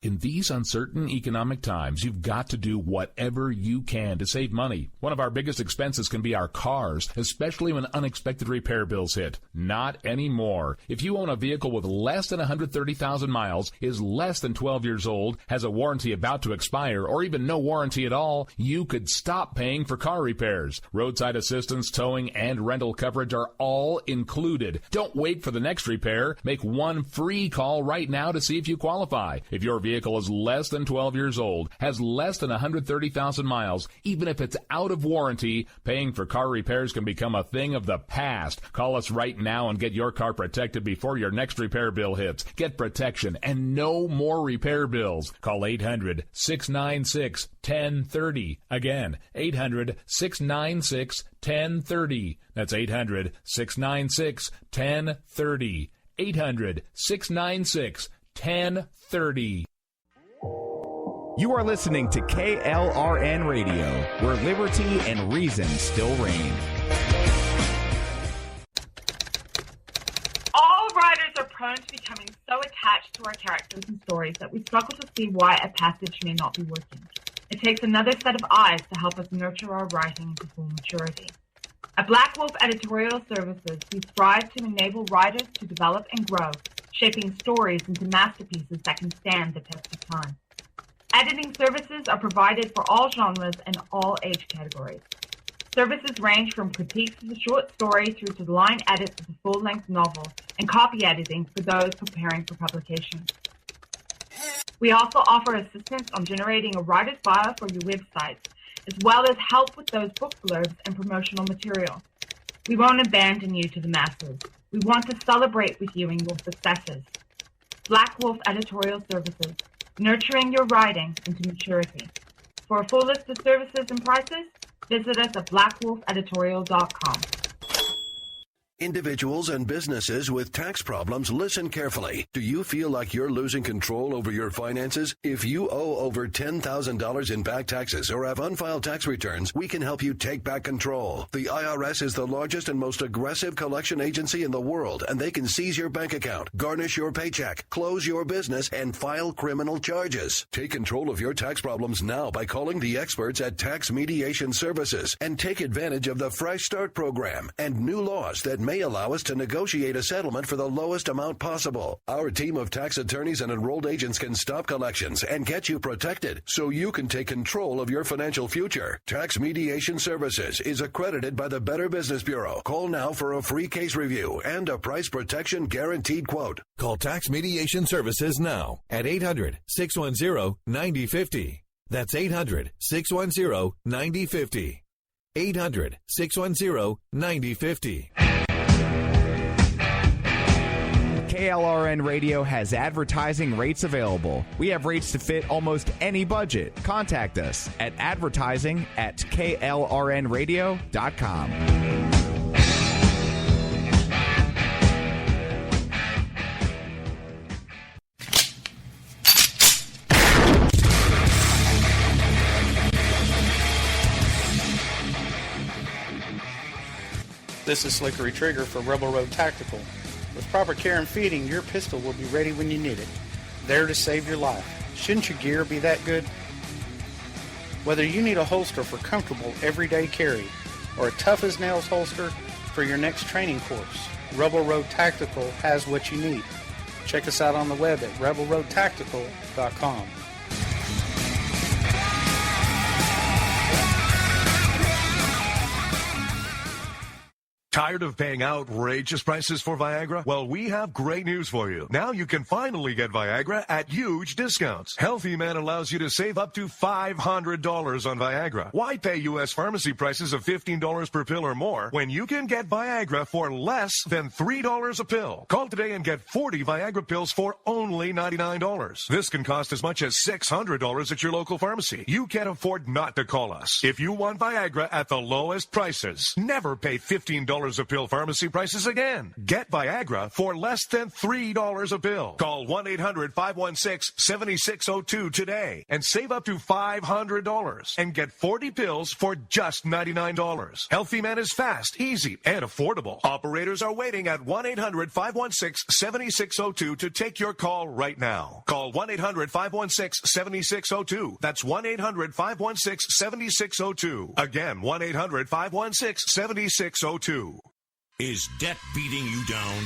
In these uncertain economic times, you've got to do whatever you can to save money. One of our biggest expenses can be our cars, especially when unexpected repair bills hit. Not anymore. If you own a vehicle with less than 130,000 miles, is less than 12 years old, has a warranty about to expire, or even no warranty at all, you could stop paying for car repairs. Roadside assistance, towing, and rental coverage are all included. Don't wait for the next repair. Make one free call right now to see if you qualify. If your vehicle is less than 12 years old, has less than 130,000 miles, even if it's out of warranty, paying for car repairs can become a thing of the past. Call us right now and get your car protected before your next repair bill hits. Get protection and no more repair bills. Call 800-696-1030. Again, 800-696-1030. That's 800-696-1030. 800-696-1030. You are listening to KLRN Radio, where liberty and reason still reign. All writers are prone to becoming so attached to our characters and stories that we struggle to see why a passage may not be working. It takes another set of eyes to help us nurture our writing to full maturity. At Black Wolf Editorial Services, we strive to enable writers to develop and grow, shaping stories into masterpieces that can stand the test of time. Editing services are provided for all genres and all age categories. Services range from critiques of the short story through to the line edits of the full-length novel and copy editing for those preparing for publication. We also offer assistance on generating a writer's bio for your website, as well as help with those book blurbs and promotional material. We won't abandon you to the masses. We want to celebrate with you in your successes. Black Wolf Editorial Services, nurturing your writing into maturity. For a full list of services and prices, visit us at blackwolfeditorial.com. Individuals and businesses with tax problems, listen carefully. Do you feel like you're losing control over your finances? If you owe over $10,000 in back taxes or have unfiled tax returns, we can help you take back control. The IRS is the largest and most aggressive collection agency in the world, and they can seize your bank account, garnish your paycheck, close your business, and file criminal charges. Take control of your tax problems now by calling the experts at Tax Mediation Services and take advantage of the Fresh Start program and new laws that may allow us to negotiate a settlement for the lowest amount possible. Our team of tax attorneys and enrolled agents can stop collections and get you protected so you can take control of your financial future. Tax Mediation Services is accredited by the Better Business Bureau. Call now for a free case review and a price protection guaranteed quote. Call Tax Mediation Services now at 800-610-9050. That's 800-610-9050. 800-610-9050. KLRN Radio has advertising rates available. We have rates to fit almost any budget. Contact us at advertising@klrnradio.com. This is Slickery Trigger for Rebel Road Tactical. With proper care and feeding, your pistol will be ready when you need it, there to save your life. Shouldn't your gear be that good? Whether you need a holster for comfortable everyday carry or a tough-as-nails holster for your next training course, Rebel Road Tactical has what you need. Check us out on the web at rebelroadtactical.com. Tired of paying outrageous prices for Viagra? Well, we have great news for you. Now you can finally get Viagra at huge discounts. Healthy Man allows you to save up to $500 on Viagra. Why pay U.S. pharmacy prices of $15 per pill or more when you can get Viagra for less than $3 a pill? Call today and get 40 Viagra pills for only $99. This can cost as much as $600 at your local pharmacy. You can't afford not to call us. If you want Viagra at the lowest prices, never pay $15 $3 a pill pharmacy prices again. Get Viagra for less than $3 a pill. Call 1-800-516-7602 today and save up to $500 and get 40 pills for just $99. Healthy Man is fast, easy, and affordable. Operators are waiting at 1-800-516-7602 to take your call right now. Call 1-800-516-7602. That's 1-800-516-7602. Again, 1-800-516-7602. Is debt beating you down?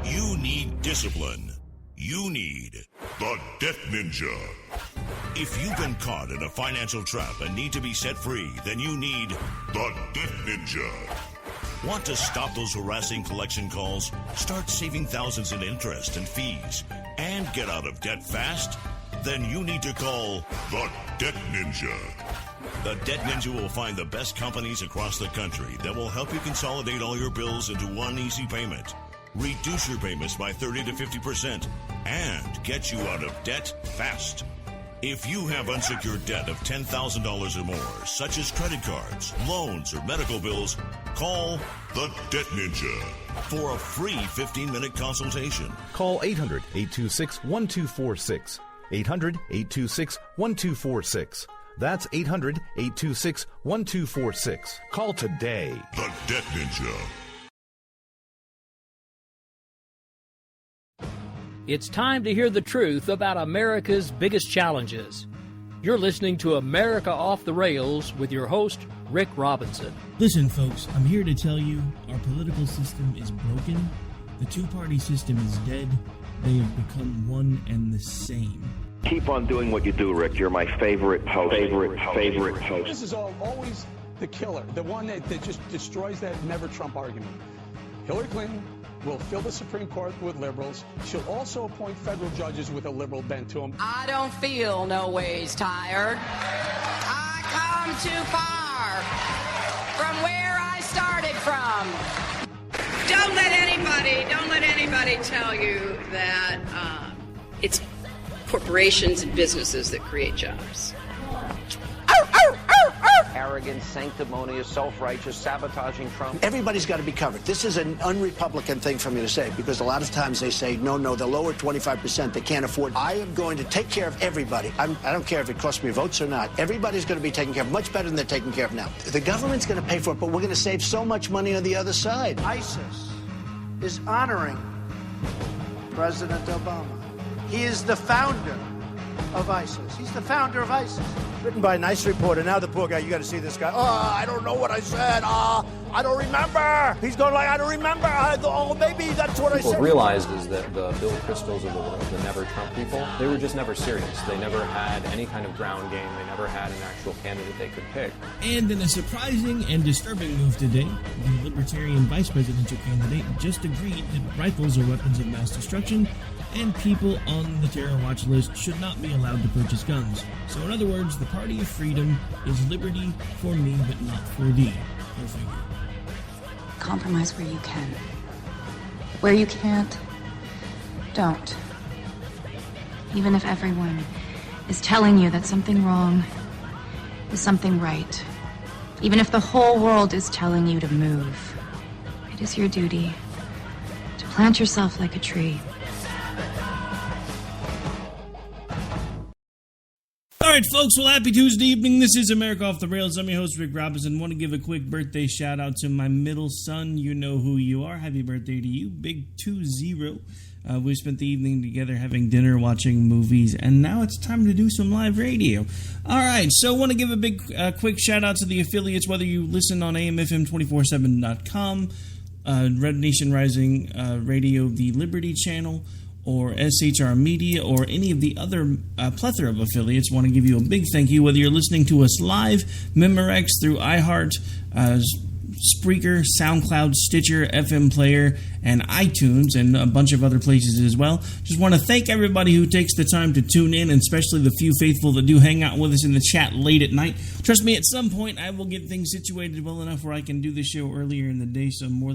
You need discipline. You need the Debt Ninja. If you've been caught in a financial trap and need to be set free, then you need the Debt Ninja. Want to stop those harassing collection calls, start saving thousands in interest and fees, and get out of debt fast? Then you need to call the Debt Ninja. The Debt Ninja will find the best companies across the country that will help you consolidate all your bills into one easy payment, reduce your payments by 30 to 50%, and get you out of debt fast. If you have unsecured debt of $10,000 or more, such as credit cards, loans, or medical bills, call the Debt Ninja for a free 15-minute consultation. Call 800-826-1246. 800-826-1246. That's 800-826-1246. Call today. The Debt Ninja. It's time to hear the truth about America's biggest challenges. You're listening to America Off the Rails with your host, Rick Robinson. Listen, folks, I'm here to tell you our political system is broken. The two-party system is dead. They have become one and the same. Keep on doing what you do, Rick. You're my favorite host. Favorite host. This is always the killer, the one that just destroys that never Trump argument. Hillary Clinton will fill the Supreme Court with liberals. She'll also appoint federal judges with a liberal bent to them. I don't feel no ways tired. I come too far from where I started from. Don't let anybody tell you that it's corporations and businesses that create jobs. Arrogant, sanctimonious, self-righteous, sabotaging Trump. Everybody's got to be covered. This is an un-Republican thing for me to say, because a lot of times they say, no, the lower 25%, they can't afford. I am going to take care of everybody. I don't care if it costs me votes or not. Everybody's going to be taken care of much better than they're taken care of now. The government's going to pay for it, but we're going to save so much money on the other side. ISIS is honoring President Obama. He is the founder of ISIS. He's the founder of ISIS. Written by a nice reporter. Now the poor guy, you got to see this guy. Oh, I don't know what I said. I don't remember. He's going like, I don't remember. Maybe that's what I said. What realized is that the Bill Kristols of the world, the never Trump people, they were just never serious. They never had any kind of ground game. They never had an actual candidate they could pick. And in a surprising and disturbing move today, the Libertarian vice presidential candidate just agreed that rifles are weapons of mass destruction and people on the terror watch list should not be allowed to purchase guns. So in other words, the party of freedom is liberty for me but not for thee. Go figure. Compromise where you can. Where you can't, don't. Even if everyone is telling you that something wrong is something right. Even if the whole world is telling you to move, it is your duty to plant yourself like a tree. All right, folks, well, happy Tuesday evening. This is America Off the Rails. I'm your host, Rick Robinson. Want to give a quick birthday shout-out to my middle son. You know who you are. Happy birthday to you, Big 20. We spent the evening together having dinner, watching movies, and now it's time to do some live radio. All right, so I want to give a big, quick shout-out to the affiliates, whether you listen on AMFM247.com, Red Nation Rising Radio, the Liberty Channel, or SHR Media, or any of the other plethora of affiliates. Want to give you a big thank you, whether you're listening to us live, Memorex, through iHeart, Spreaker, SoundCloud, Stitcher, FM Player, and iTunes, and a bunch of other places as well. Just want to thank everybody who takes the time to tune in, and especially the few faithful that do hang out with us in the chat late at night. Trust me, at some point I will get things situated well enough where I can do the show earlier in the day, so more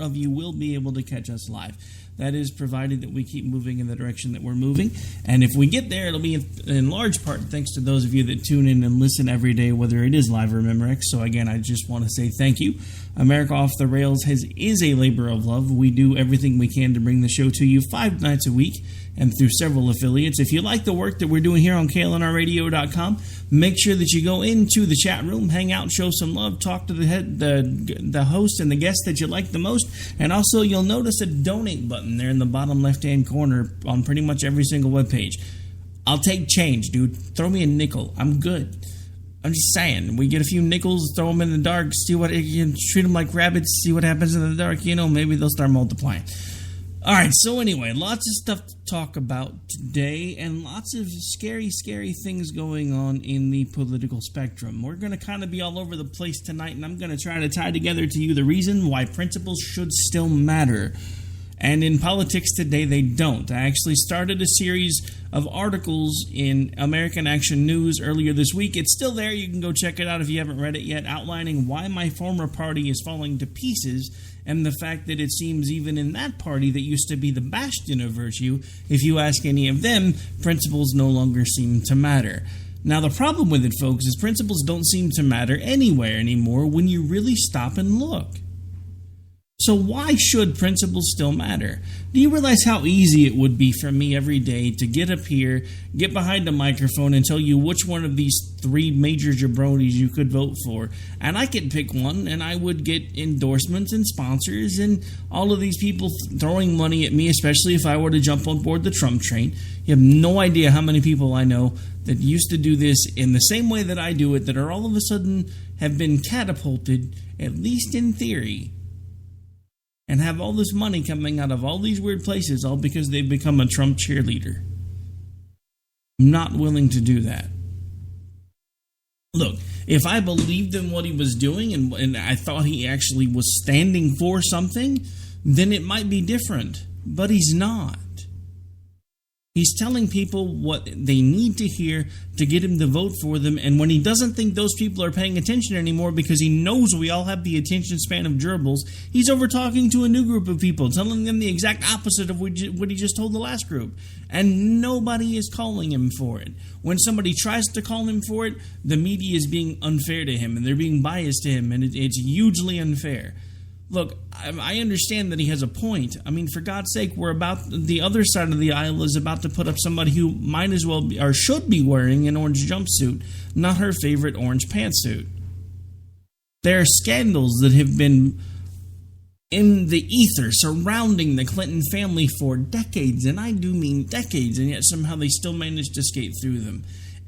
of you will be able to catch us live. That is provided that we keep moving in the direction that we're moving. And if we get there, it'll be in large part thanks to those of you that tune in and listen every day, whether it is live or Memorex. So again, I just want to say thank thank you. America Off the Rails is a labor of love. We do everything we can to bring the show to you 5 nights a week and through several affiliates. If you like the work that we're doing here on KLNRradio.com, make sure that you go into the chat room, hang out, show some love, talk to the host and the guest that you like the most. And also, you'll notice a donate button there in the bottom left-hand corner on pretty much every single webpage. I'll take change, dude. Throw me a nickel. I'm good. I'm just saying, we get a few nickels, throw them in the dark, see what you can treat them like rabbits, see what happens in the dark. Maybe they'll start multiplying. All right, so anyway, lots of stuff to talk about today, and lots of scary, scary things going on in the political spectrum. We're going to kind of be all over the place tonight, and I'm going to try to tie together to you the reason why principles should still matter. And in politics today, they don't. I actually started a series of articles in American Action News earlier this week. It's still there. You can go check it out if you haven't read it yet, outlining why my former party is falling to pieces and the fact that it seems even in that party that used to be the bastion of virtue, if you ask any of them, principles no longer seem to matter. Now, the problem with it, folks, is principles don't seem to matter anywhere anymore when you really stop and look. So why should principles still matter? Do you realize how easy it would be for me every day to get up here, get behind a microphone, and tell you which one of these 3 major jabronis you could vote for? And I could pick one, and I would get endorsements and sponsors and all of these people throwing money at me, especially if I were to jump on board the Trump train. You have no idea how many people I know that used to do this in the same way that I do it, that are all of a sudden have been catapulted, at least in theory, and have all this money coming out of all these weird places, all because they've become a Trump cheerleader. I'm not willing to do that. Look, if I believed in what he was doing and I thought he actually was standing for something, then it might be different. But he's not. He's telling people what they need to hear to get him to vote for them, and when he doesn't think those people are paying attention anymore because he knows we all have the attention span of gerbils, he's over talking to a new group of people, telling them the exact opposite of what he just told the last group. And nobody is calling him for it. When somebody tries to call him for it, the media is being unfair to him, and they're being biased to him, and it's hugely unfair. Look, I understand that he has a point. I mean, for God's sake, the other side of the aisle is about to put up somebody who might as well be, or should be wearing an orange jumpsuit, not her favorite orange pantsuit. There are scandals that have been in the ether surrounding the Clinton family for decades, and I do mean decades, and yet somehow they still manage to skate through them.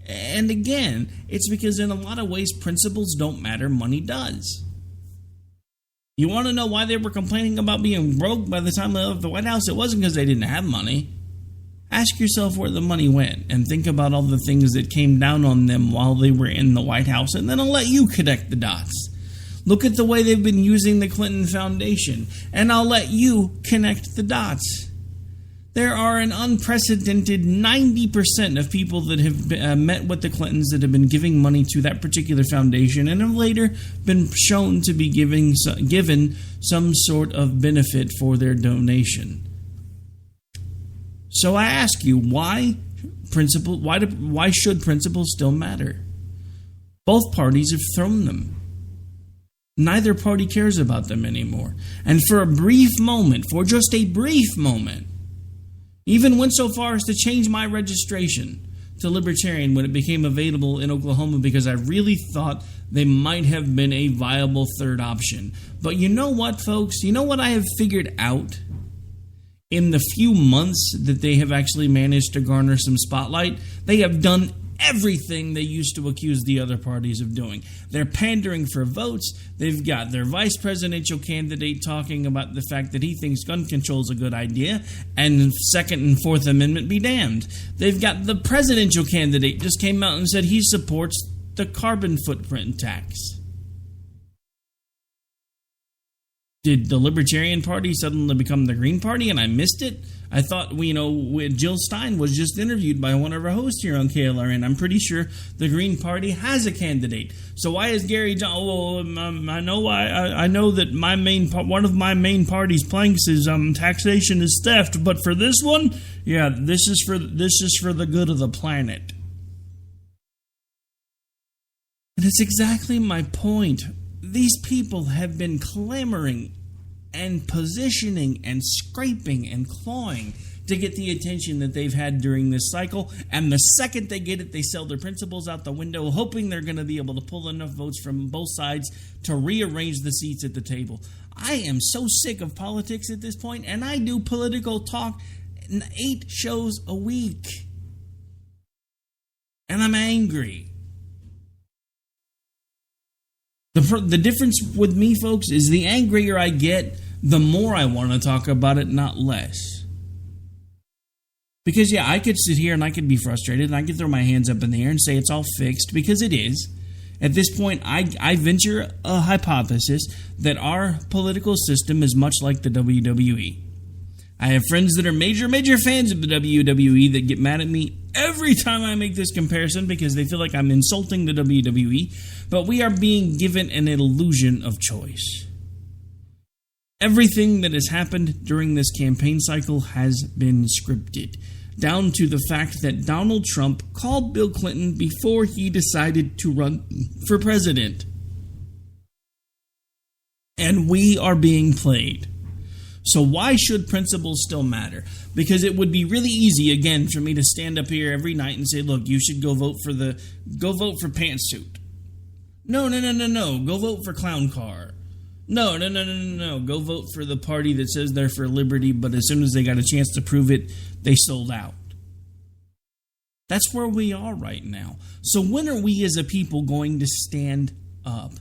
And again, it's because in a lot of ways, principles don't matter, money does. You want to know why they were complaining about being broke by the time they left the White House? It wasn't because they didn't have money. Ask yourself where the money went and think about all the things that came down on them while they were in the White House, and then I'll let you connect the dots. Look at the way they've been using the Clinton Foundation, and I'll let you connect the dots. There are an unprecedented 90% of people that have met with the Clintons that have been giving money to that particular foundation and have later been shown to be given some sort of benefit for their donation. So I ask you, why should principles still matter? Both parties have thrown them. Neither party cares about them anymore. And for just a brief moment, even went so far as to change my registration to Libertarian when it became available in Oklahoma because I really thought they might have been a viable third option. But you know what, folks? You know what I have figured out in the few months that they have actually managed to garner some spotlight? They have done everything they used to accuse the other parties of doing. They're pandering for votes. They've got their vice presidential candidate talking about the fact that he thinks gun control is a good idea, and Second and Fourth Amendment be damned. They've got the presidential candidate just came out and said he supports the carbon footprint tax. Did the Libertarian Party suddenly become the Green Party and I missed it? I thought, Jill Stein was just interviewed by one of our hosts here on KLRN. I'm pretty sure the Green Party has a candidate. So why is Gary John? I know that one of my main party's planks is taxation is theft, but for this one, yeah, this is for the good of the planet. And it's exactly my point. these people have been clamoring and positioning and scraping and clawing to get the attention that they've had during this cycle. And the second they get it, they sell their principles out the window, hoping they're going to be able to pull enough votes from both sides to rearrange the seats at the table. I am so sick of politics at this point, and I do political talk 8 shows a week. And I'm angry. The difference with me, folks, is the angrier I get, the more I want to talk about it, not less. Because, yeah, I could sit here and I could be frustrated and I could throw my hands up in the air and say it's all fixed, because it is. At this point, I venture a hypothesis that our political system is much like the WWE. I have friends that are major fans of the WWE that get mad at me every time I make this comparison because they feel like I'm insulting the WWE, but we are being given an illusion of choice. Everything that has happened during this campaign cycle has been scripted, down to the fact that Donald Trump called Bill Clinton before he decided to run for president. And we are being played. So why should principles still matter? Because it would be really easy, again, for me to stand up here every night and say, look, you should go vote for pantsuit. No. Go vote for clown car. No. Go vote for the party that says they're for liberty, but as soon as they got a chance to prove it, they sold out. That's where we are right now. So when are we as a people going to stand up?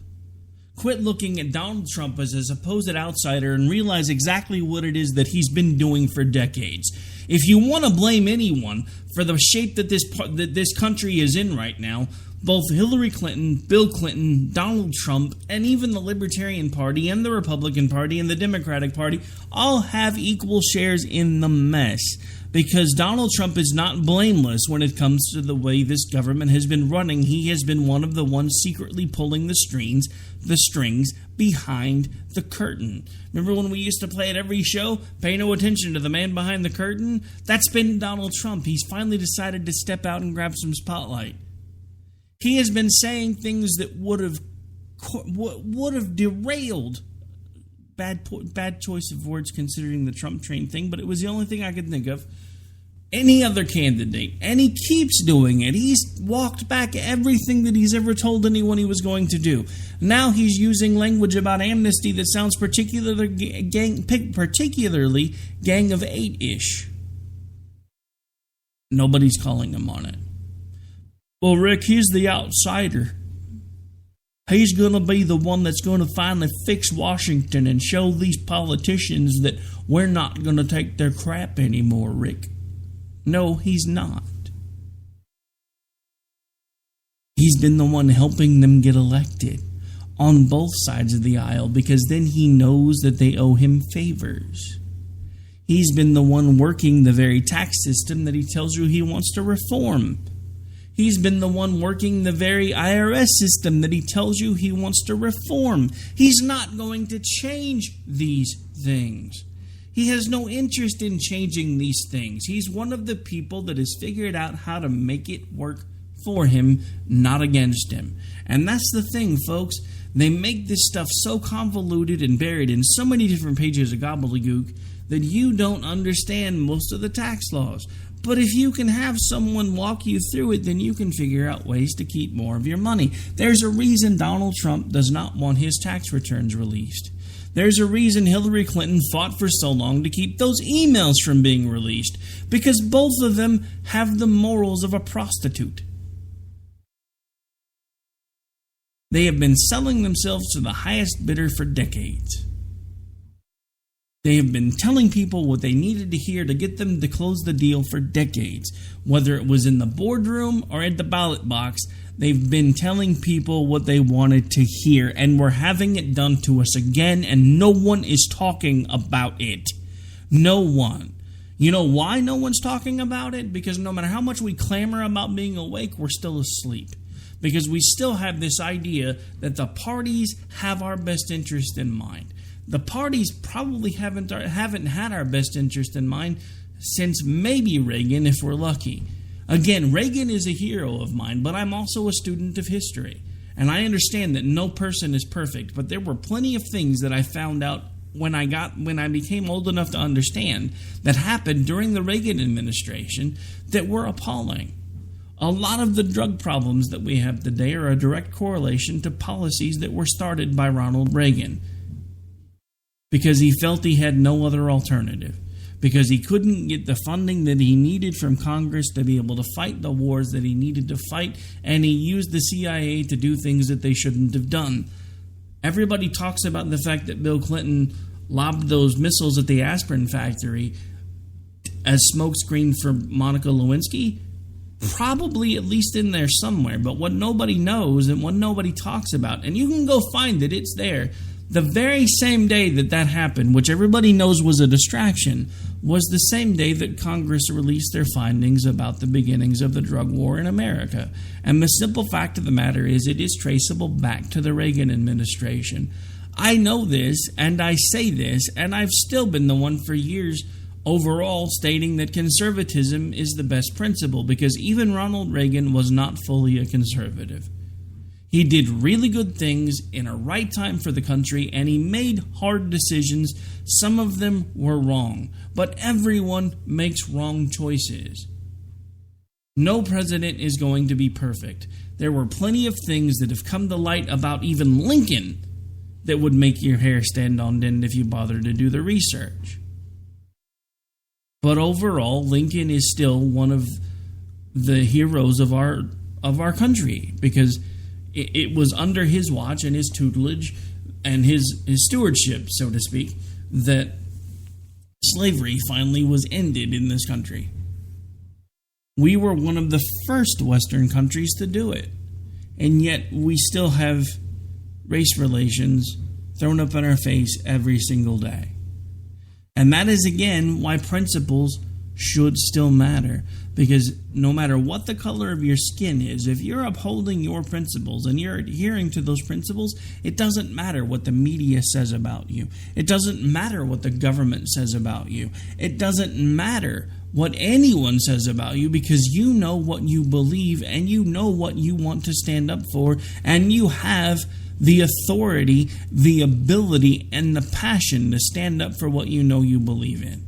Quit looking at Donald Trump as a supposed outsider and realize exactly what it is that he's been doing for decades. If you want to blame anyone for the shape that this country is in right now, both Hillary Clinton, Bill Clinton, Donald Trump, and even the Libertarian Party and the Republican Party and the Democratic Party all have equal shares in the mess. Because Donald Trump is not blameless when it comes to the way this government has been running. He has been one of the ones secretly pulling the strings behind the curtain. Remember when we used to play at every show, pay no attention to the man behind the curtain? That's been Donald Trump. He's finally decided to step out and grab some spotlight. He has been saying things that would have derailed. Bad choice of words considering the Trump train thing, but it was the only thing I could think of. Any other candidate, and he keeps doing it. He's walked back everything that he's ever told anyone he was going to do. Now he's using language about amnesty that sounds particularly Gang of Eight-ish. Nobody's calling him on it. Well, Rick, he's the outsider. He's going to be the one that's going to finally fix Washington and show these politicians that we're not going to take their crap anymore, Rick. No, he's not. He's been the one helping them get elected on both sides of the aisle because then he knows that they owe him favors. He's been the one working the very tax system that he tells you he wants to reform. He's been the one working the very IRS system that he tells you he wants to reform. He's not going to change these things. He has no interest in changing these things. He's one of the people that has figured out how to make it work for him, not against him. And that's the thing, folks. They make this stuff so convoluted and buried in so many different pages of gobbledygook that you don't understand most of the tax laws. But if you can have someone walk you through it, then you can figure out ways to keep more of your money. There's a reason Donald Trump does not want his tax returns released. There's a reason Hillary Clinton fought for so long to keep those emails from being released, because both of them have the morals of a prostitute. They have been selling themselves to the highest bidder for decades. They have been telling people what they needed to hear to get them to close the deal for decades. Whether it was in the boardroom or at the ballot box, they've been telling people what they wanted to hear, and we're having it done to us again, and no one is talking about it. No one. You know why no one's talking about it? Because no matter how much we clamor about being awake, we're still asleep. Because we still have this idea that the parties have our best interest in mind. The parties probably haven't had our best interest in mind since maybe Reagan, if we're lucky. Again, Reagan is a hero of mine, but I'm also a student of history. And I understand that no person is perfect, but there were plenty of things that I found out when I became old enough to understand that happened during the Reagan administration that were appalling. A lot of the drug problems that we have today are a direct correlation to policies that were started by Ronald Reagan, because he felt he had no other alternative, because he couldn't get the funding that he needed from Congress to be able to fight the wars that he needed to fight, and he used the CIA to do things that they shouldn't have done. Everybody talks about the fact that Bill Clinton lobbed those missiles at the aspirin factory as smokescreen for Monica Lewinsky. Probably at least in there somewhere, but what nobody knows and what nobody talks about, and you can go find it, it's there. The very same day that happened, which everybody knows was a distraction, was the same day that Congress released their findings about the beginnings of the drug war in America. And the simple fact of the matter is it is traceable back to the Reagan administration. I know this, and I say this, and I've still been the one for years overall stating that conservatism is the best principle, because even Ronald Reagan was not fully a conservative. He did really good things in a right time for the country, and he made hard decisions. Some of them were wrong, but everyone makes wrong choices. No president is going to be perfect. There were plenty of things that have come to light about even Lincoln that would make your hair stand on end if you bothered to do the research. But overall, Lincoln is still one of the heroes of our country, because it was under his watch and his tutelage and his stewardship, so to speak, that slavery finally was ended in this country. We were one of the first Western countries to do it, and yet we still have race relations thrown up in our face every single day. And that is, again, why principles should still matter. Because no matter what the color of your skin is, if you're upholding your principles and you're adhering to those principles, it doesn't matter what the media says about you. It doesn't matter what the government says about you. It doesn't matter what anyone says about you, because you know what you believe and you know what you want to stand up for, and you have the authority, the ability, and the passion to stand up for what you know you believe in.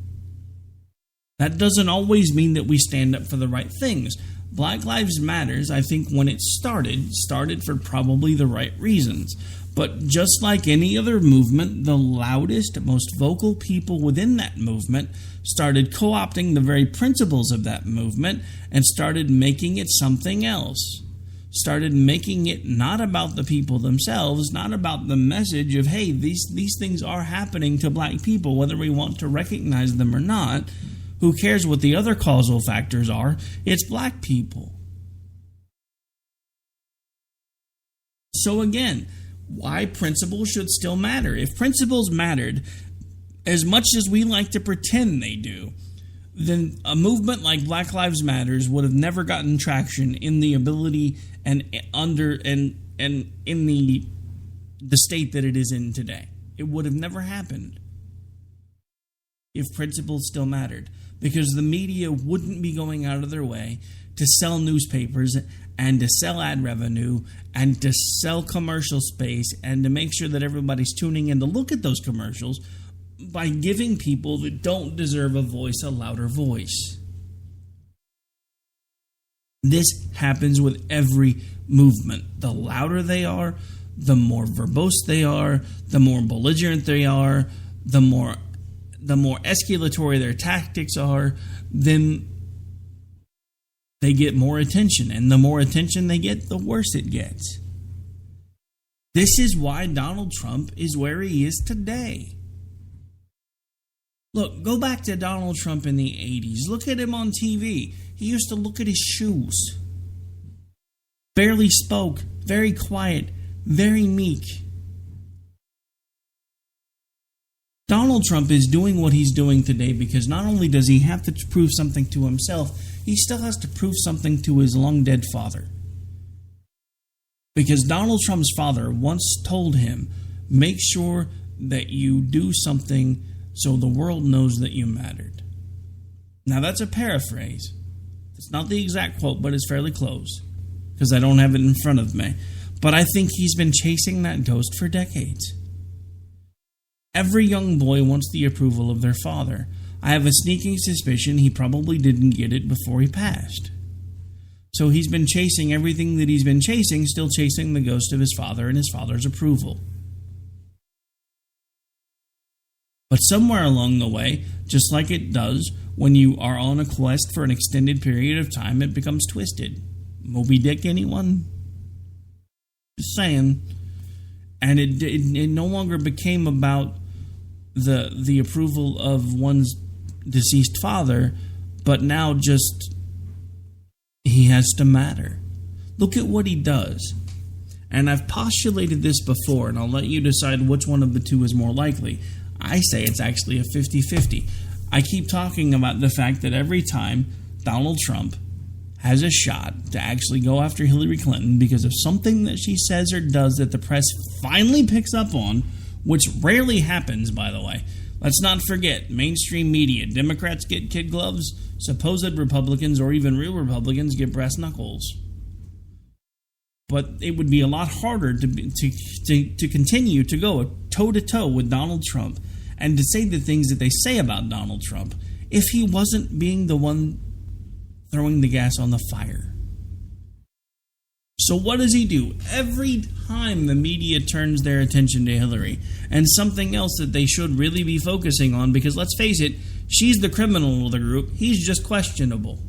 That doesn't always mean that we stand up for the right things. Black Lives Matters, I think when it started for probably the right reasons. But just like any other movement, the loudest, most vocal people within that movement started co-opting the very principles of that movement and started making it something else. Started making it not about the people themselves, not about the message of, hey, these things are happening to black people, whether we want to recognize them or not. Who cares what the other causal factors are? It's black people. So again, why principles should still matter. If principles mattered as much as we like to pretend they do, then a movement like Black Lives Matters would have never gotten traction in the ability and in the state that it is in today. It would have never happened if principles still mattered, because the media wouldn't be going out of their way to sell newspapers and to sell ad revenue and to sell commercial space and to make sure that everybody's tuning in to look at those commercials by giving people that don't deserve a voice a louder voice. This happens with every movement. The louder they are, the more verbose they are, the more belligerent they are, the more escalatory their tactics are, then they get more attention. And the more attention they get, the worse it gets. This is why Donald Trump is where he is today. Look, go back to Donald Trump in the 80s. Look at him on TV. He used to look at his shoes. Barely spoke, very quiet, very meek. Donald Trump is doing what he's doing today because not only does he have to prove something to himself, he still has to prove something to his long-dead father. Because Donald Trump's father once told him, make sure that you do something so the world knows that you mattered. Now that's a paraphrase. It's not the exact quote, but it's fairly close, because I don't have it in front of me. But I think he's been chasing that ghost for decades. Every young boy wants the approval of their father. I have a sneaking suspicion he probably didn't get it before he passed. So he's been chasing everything that he's been chasing, still chasing the ghost of his father and his father's approval. But somewhere along the way, just like it does when you are on a quest for an extended period of time, it becomes twisted. Moby Dick, anyone? Just saying. And it no longer became about the approval of one's deceased father, but now just he has to matter. Look at what he does. And I've postulated this before, and I'll let you decide which one of the two is more likely. I say it's actually a 50-50. I keep talking about the fact that every time Donald Trump has a shot to actually go after Hillary Clinton because of something that she says or does that the press finally picks up on, which rarely happens, by the way. Let's not forget, mainstream media, Democrats get kid gloves, supposed Republicans or even real Republicans get brass knuckles. But it would be a lot harder to continue to go toe-to-toe with Donald Trump and to say the things that they say about Donald Trump if he wasn't being the one throwing the gas on the fire. So what does he do? Every time the media turns their attention to Hillary, and something else that they should really be focusing on, because let's face it, she's the criminal of the group, he's just questionable.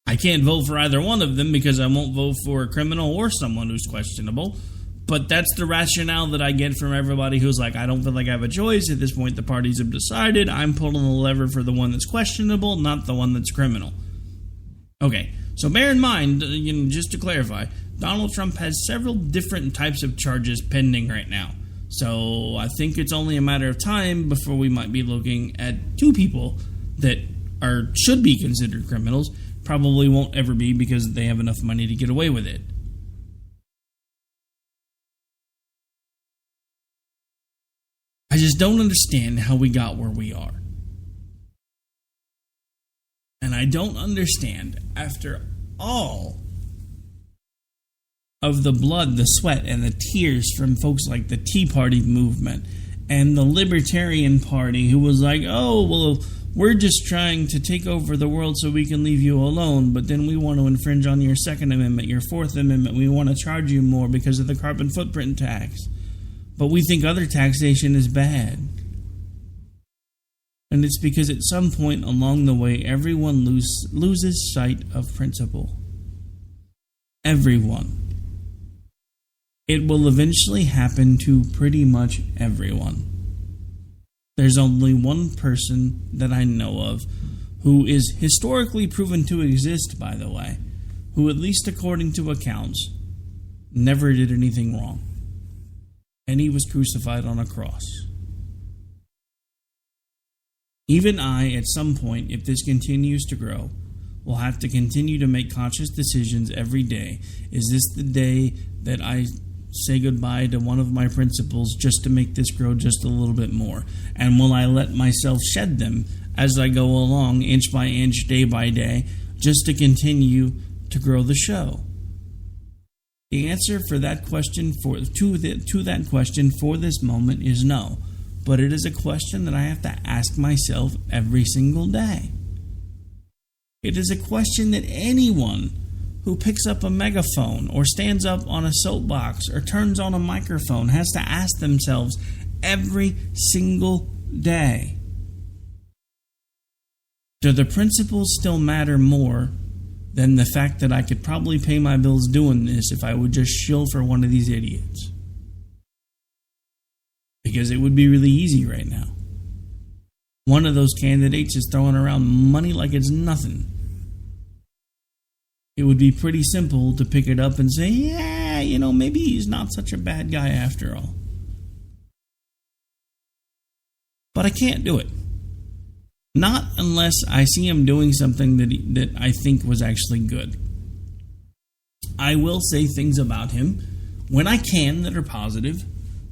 I can't vote for either one of them because I won't vote for a criminal or someone who's questionable. But that's the rationale that I get from everybody who's like, I don't feel like I have a choice. At this point, the parties have decided. I'm pulling the lever for the one that's questionable, not the one that's criminal. Okay, so bear in mind, just to clarify, Donald Trump has several different types of charges pending right now. So I think it's only a matter of time before we might be looking at two people that should be considered criminals. Probably won't ever be because they have enough money to get away with it. I just don't understand how we got where we are. And I don't understand, after all of the blood, the sweat, and the tears from folks like the Tea Party movement and the Libertarian Party, who was like, oh, well, we're just trying to take over the world so we can leave you alone, but then we want to infringe on your Second Amendment, your Fourth Amendment. We want to charge you more because of the carbon footprint tax. But we think other taxation is bad. And it's because at some point along the way, everyone loses sight of principle. Everyone. It will eventually happen to pretty much everyone. There's only one person that I know of who is historically proven to exist, by the way, who, at least according to accounts, never did anything wrong. And he was crucified on a cross. Even I, at some point, if this continues to grow, will have to continue to make conscious decisions every day. Is this the day that I say goodbye to one of my principles just to make this grow just a little bit more? And will I let myself shed them as I go along, inch by inch, day by day, just to continue to grow the show? The answer for that question, to that question for this moment, is no. But it is a question that I have to ask myself every single day. It is a question that anyone who picks up a megaphone or stands up on a soapbox or turns on a microphone has to ask themselves every single day. Do the principles still matter more than the fact that I could probably pay my bills doing this if I would just shill for one of these idiots? Because it would be really easy right now. One of those candidates is throwing around money like it's nothing. It would be pretty simple to pick it up and say, yeah, maybe he's not such a bad guy after all. But I can't do it. Not unless I see him doing something that I think was actually good. I will say things about him when I can that are positive,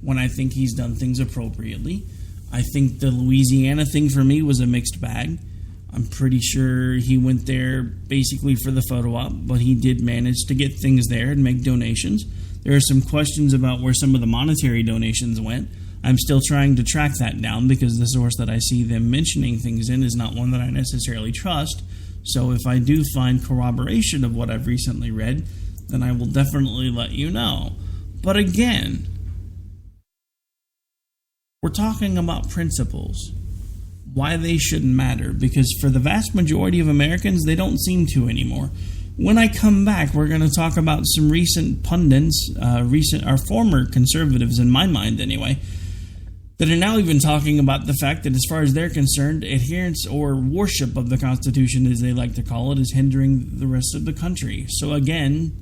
when I think he's done things appropriately. I think the Louisiana thing for me was a mixed bag. I'm pretty sure he went there basically for the photo op, but he did manage to get things there and make donations. There are some questions about where some of the monetary donations went. I'm still trying to track that down because the source that I see them mentioning things in is not one that I necessarily trust. So if I do find corroboration of what I've recently read, then I will definitely let you know. But again, we're talking about principles. Why they shouldn't matter, because for the vast majority of Americans, they don't seem to anymore. When I come back, we're going to talk about some recent pundits, our former conservatives, in my mind anyway, that are now even talking about the fact that as far as they're concerned, adherence or worship of the Constitution, as they like to call it, is hindering the rest of the country. So again,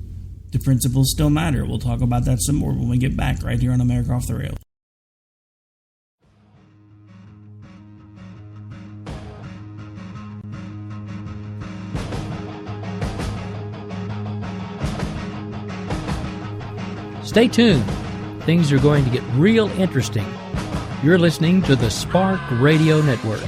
the principles still matter. We'll talk about that some more when we get back right here on America Off the Rails. Stay tuned. Things are going to get real interesting. You're listening to the Spark Radio Network.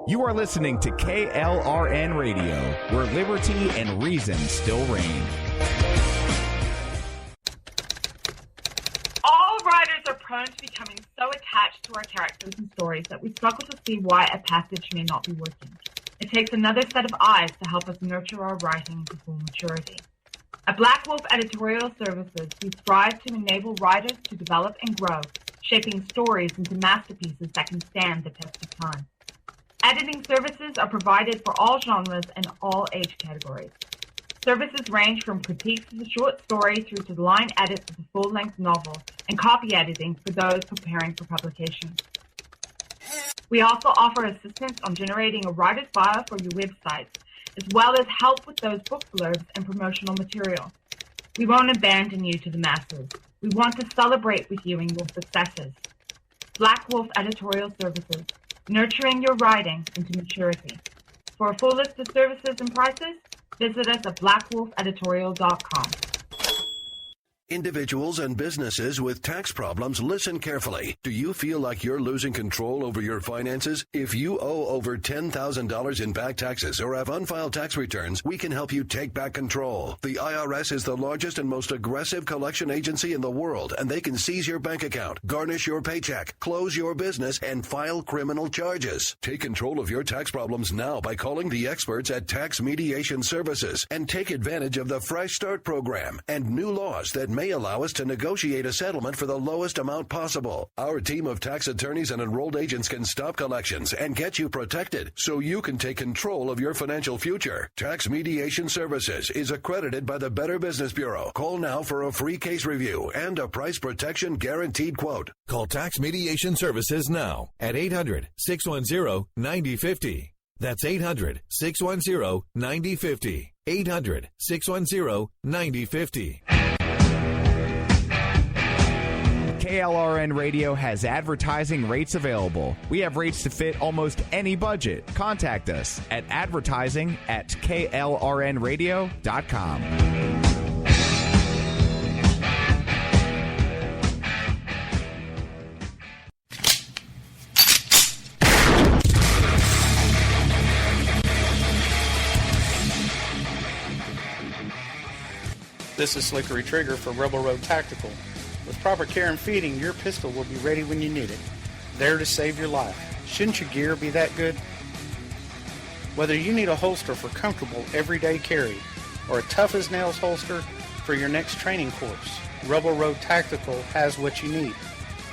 You are listening to KLRN Radio, where liberty and reason still reign. All writers are prone to becoming so attached to our characters and stories that we struggle to see why a passage may not be working. It takes another set of eyes to help us nurture our writing to full maturity. At Black Wolf Editorial Services, we strive to enable writers to develop and grow, shaping stories into masterpieces that can stand the test of time. Editing services are provided for all genres and all age categories. Services range from critiques of the short story through to line edits of the full-length novel and copy editing for those preparing for publication. We also offer assistance on generating a writer's bio for your websites, as well as help with those book blurbs and promotional material. We won't abandon you to the masses. We want to celebrate with you in your successes. Black Wolf Editorial Services, nurturing your writing into maturity. For a full list of services and prices, visit us at blackwolfeditorial.com. Individuals and businesses with tax problems, listen carefully. Do you feel like you're losing control over your finances? If you owe over $10,000 in back taxes or have unfiled tax returns, we can help you take back control. The IRS is the largest and most aggressive collection agency in the world, and they can seize your bank account, garnish your paycheck, close your business, and file criminal charges. Take control of your tax problems now by calling the experts at Tax Mediation Services and take advantage of the Fresh Start program and new laws that may allow us to negotiate a settlement for the lowest amount possible. Our team of tax attorneys and enrolled agents can stop collections and get you protected so you can take control of your financial future. Tax Mediation Services is accredited by the Better Business Bureau. Call now for a free case review and a price protection guaranteed quote. Call Tax Mediation Services now at 800-610-9050. That's 800-610-9050. 800-610-9050. KLRN Radio has advertising rates available. We have rates to fit almost any budget. Contact us at advertising@klrnradio.com. This is Slickery Trigger for Rebel Road Tactical. With proper care and feeding, your pistol will be ready when you need it, there to save your life. Shouldn't your gear be that good? Whether you need a holster for comfortable everyday carry or a tough-as-nails holster for your next training course, Rebel Road Tactical has what you need.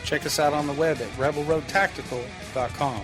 Check us out on the web at rebelroadtactical.com.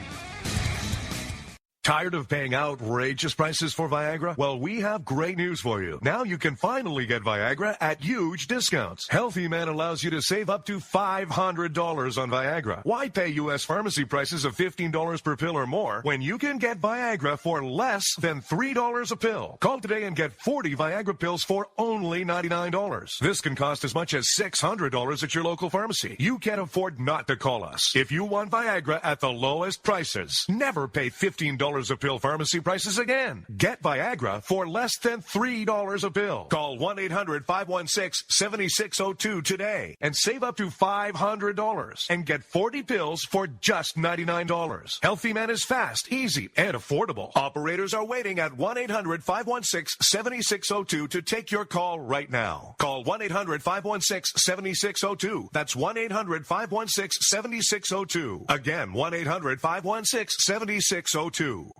Tired of paying outrageous prices for Viagra? Well, we have great news for you. Now you can finally get Viagra at huge discounts. Healthy Man allows you to save up to $500 on Viagra. Why pay U.S. pharmacy prices of $15 per pill or more when you can get Viagra for less than $3 a pill? Call today and get 40 Viagra pills for only $99. This can cost as much as $600 at your local pharmacy. You can't afford not to call us. If you want Viagra at the lowest prices, never pay $15 $3 a pill pharmacy prices again. Get Viagra for less than $3 a pill. Call 1-800-516-7602 today and save up to $500 and get 40 pills for just $99. Healthy Man is fast, easy, and affordable. Operators are waiting at 1-800-516-7602 to take your call right now. Call 1-800-516-7602. That's 1-800-516-7602. Again, 1-800-516-7602.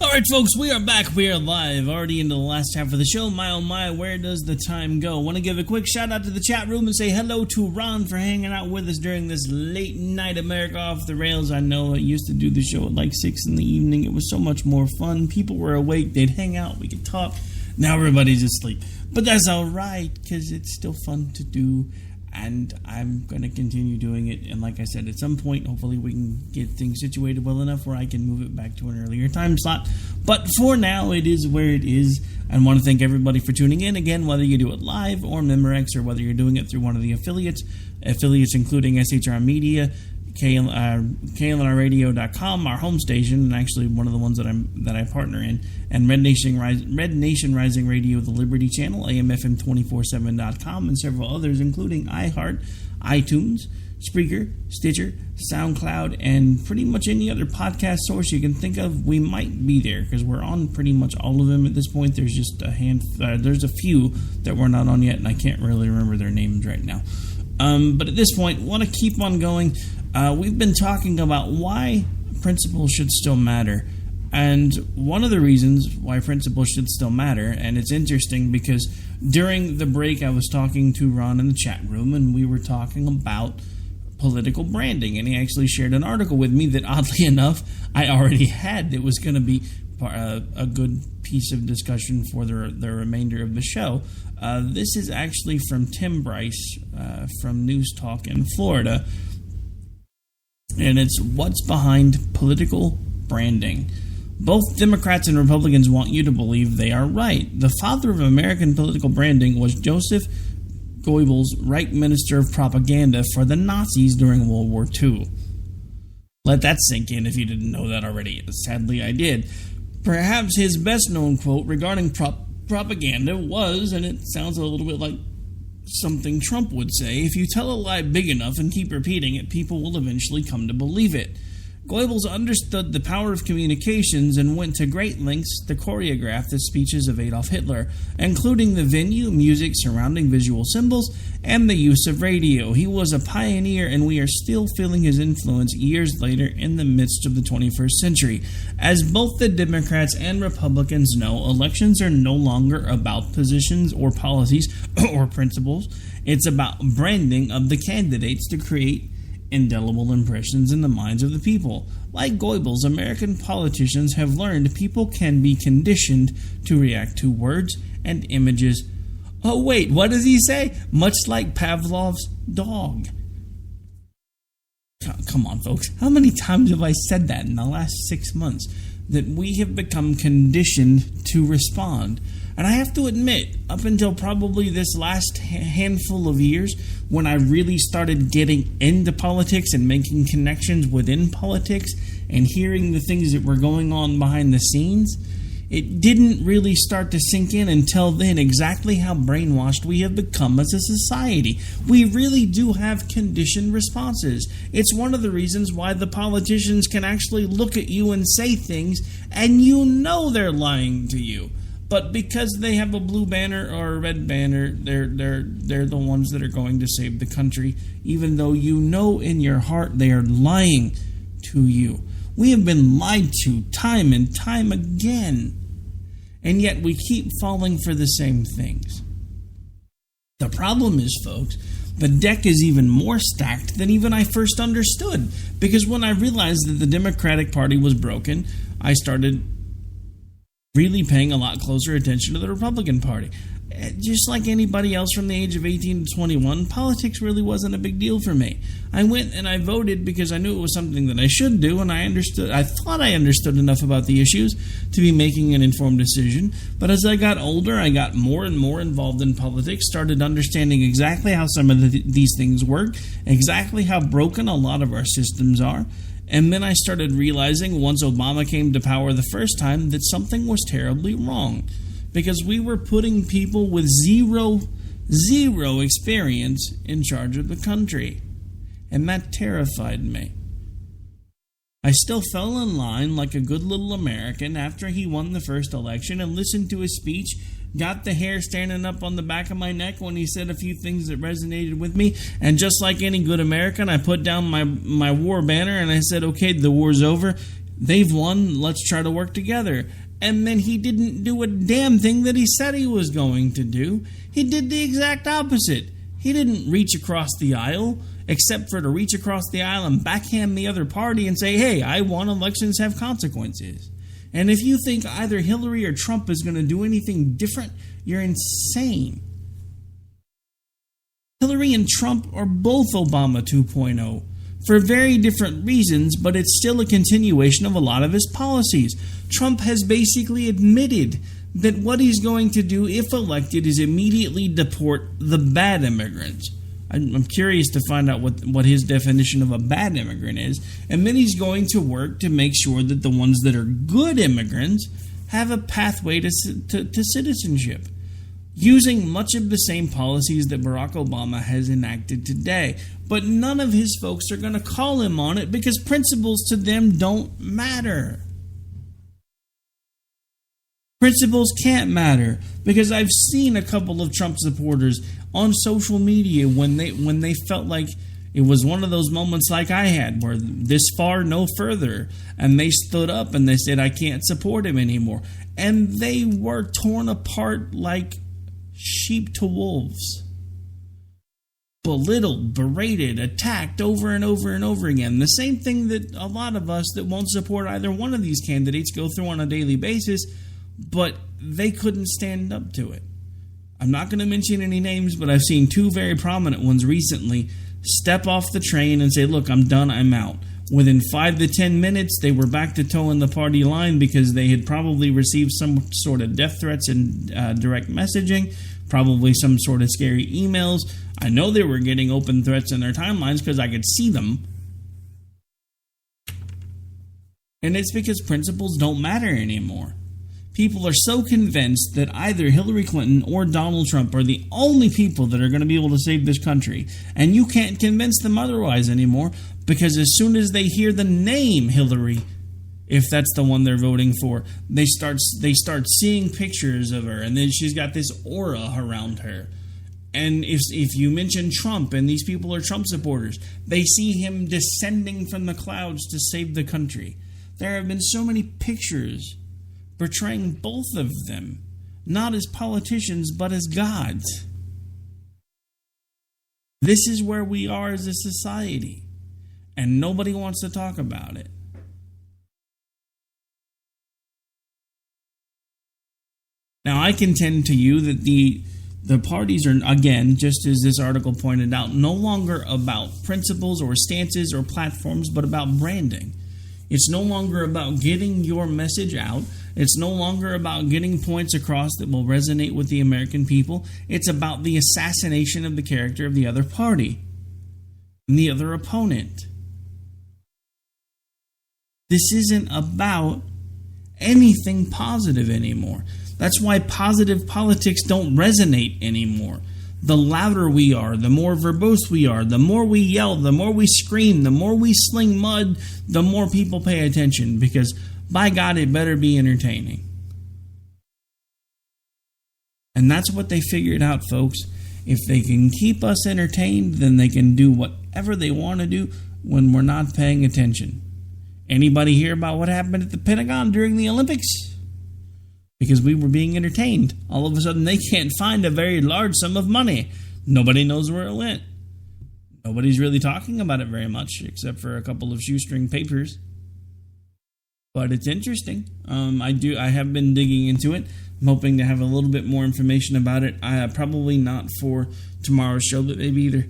Alright folks, we are back, we are live, already into the last half of the show. My oh my, where does the time go? Want to give a quick shout out to the chat room and say hello to Ron for hanging out with us during this late night America Off the Rails. I know I used to do the show at like 6 in the evening. It was so much more fun. People were awake, they'd hang out, we could talk. Now everybody's asleep. But that's alright, because it's still fun to do. And I'm going to continue doing it. And like I said, at some point, hopefully we can get things situated well enough where I can move it back to an earlier time slot. But for now, it is where it is. I want to thank everybody for tuning in. Again, whether you do it live or Memorex, or whether you're doing it through one of the affiliates including SHR Media, KLNRradio.com, our home station, and actually one of the ones that I partner in, and Red Nation Rising Radio, the Liberty Channel, AMFM247.com, and several others, including iHeart, iTunes, Spreaker, Stitcher, SoundCloud, and pretty much any other podcast source you can think of. We might be there because we're on pretty much all of them at this point. There's just there's a few that we're not on yet, and I can't really remember their names right now. But at this point, want to keep on going. We've been talking about why principles should still matter. And one of the reasons why principles should still matter, and it's interesting because during the break I was talking to Ron in the chat room, and we were talking about political branding, and he actually shared an article with me that, oddly enough, I already had. It was going to be a good piece of discussion for the remainder of the show. This is actually from Tim Bryce from News Talk in Florida, and it's what's behind political branding. Both Democrats and Republicans want you to believe they are right. The father of American political branding was Joseph Goebbels, Reich Minister of Propaganda for the Nazis during World War II. Let that sink in if you didn't know that already. Sadly, I did. Perhaps his best-known quote regarding propaganda was, and it sounds a little bit like something Trump would say, if you tell a lie big enough and keep repeating it, people will eventually come to believe it. Goebbels understood the power of communications and went to great lengths to choreograph the speeches of Adolf Hitler, including the venue, music, surrounding visual symbols, and the use of radio. He was a pioneer, and we are still feeling his influence years later in the midst of the 21st century. As both the Democrats and Republicans know, elections are no longer about positions or policies or principles. It's about branding of the candidates to create indelible impressions in the minds of the people. Like Goebbels, American politicians have learned people can be conditioned to react to words and images. Oh wait, what does he say? Much like Pavlov's dog. Come on, folks. How many times have I said that in the last 6 months? That we have become conditioned to respond. And I have to admit, up until probably this last handful of years, when I really started getting into politics and making connections within politics and hearing the things that were going on behind the scenes, it didn't really start to sink in until then exactly how brainwashed we have become as a society. We really do have conditioned responses. It's one of the reasons why the politicians can actually look at you and say things and you know they're lying to you. But because they have a blue banner or a red banner, they're the ones that are going to save the country, even though you know in your heart they are lying to you. We have been lied to time and time again, and yet we keep falling for the same things. The problem is, folks, the deck is even more stacked than even I first understood, because when I realized that the Democratic Party was broken, I started really paying a lot closer attention to the Republican Party. just like anybody else from the age of 18 to 21, politics really wasn't a big deal for me. I went and I voted because I knew it was something that I should do, and I thought I understood enough about the issues to be making an informed decision. But as I got older, I got more and more involved in politics, started understanding exactly how some of these things work, exactly how broken a lot of our systems are. And then I started realizing, once Obama came to power the first time, that something was terribly wrong. Because we were putting people with zero experience in charge of the country. And that terrified me. I still fell in line like a good little American after he won the first election and listened to his speech, got the hair standing up on the back of my neck when he said a few things that resonated with me, and just like any good American, I put down my war banner and I said, okay, the war's over. They've won. Let's try to work together. And then he didn't do a damn thing that he said he was going to do. He did the exact opposite. He didn't reach across the aisle, except for to reach across the aisle and backhand the other party and say, hey, I won, elections have consequences. And if you think either Hillary or Trump is going to do anything different, you're insane. Hillary and Trump are both Obama 2.0. For very different reasons, but it's still a continuation of a lot of his policies. Trump has basically admitted that what he's going to do, if elected, is immediately deport the bad immigrants. I'm curious to find out what his definition of a bad immigrant is. And then he's going to work to make sure that the ones that are good immigrants have a pathway to citizenship, using much of the same policies that Barack Obama has enacted today. But none of his folks are going to call him on it because principles to them don't matter. Principles can't matter because I've seen a couple of Trump supporters on social media when they felt like it was one of those moments like I had where this far, no further, and they stood up and they said, I can't support him anymore. And they were torn apart like sheep to wolves. Belittled, berated, attacked over and over and over again. The same thing that a lot of us that won't support either one of these candidates go through on a daily basis, but they couldn't stand up to it. I'm not going to mention any names, but I've seen two very prominent ones recently step off the train and say, look, I'm done, I'm out. Within 5 to 10 minutes, they were back to towing the party line because they had probably received some sort of death threats and direct messaging, probably some sort of scary emails. I know they were getting open threats in their timelines because I could see them. And it's because principles don't matter anymore. People are so convinced that either Hillary Clinton or Donald Trump are the only people that are going to be able to save this country. And you can't convince them otherwise anymore because as soon as they hear the name Hillary, if that's the one they're voting for, they start seeing pictures of her, and then she's got this aura around her. And if you mention Trump and these people are Trump supporters, they see him descending from the clouds to save the country. There have been so many pictures portraying both of them, not as politicians, but as gods. This is where we are as a society, and nobody wants to talk about it. Now, I contend to you that the parties are, again, just as this article pointed out, no longer about principles or stances or platforms, but about branding. It's no longer about getting your message out. It's no longer about getting points across that will resonate with the American people. It's about the assassination of the character of the other party and the other opponent. This isn't about anything positive anymore. That's why positive politics don't resonate anymore. The louder we are, the more verbose we are, the more we yell, the more we scream, the more we sling mud, the more people pay attention because, by God, it better be entertaining. And that's what they figured out, folks. If they can keep us entertained, then they can do whatever they want to do when we're not paying attention. Anybody hear about what happened at the Pentagon during the Olympics? Because we were being entertained. All of a sudden, they can't find a very large sum of money. Nobody knows where it went. Nobody's really talking about it very much, except for a couple of shoestring papers. But it's interesting. I have been digging into it. I'm hoping to have a little bit more information about it. Probably not for tomorrow's show, but maybe either.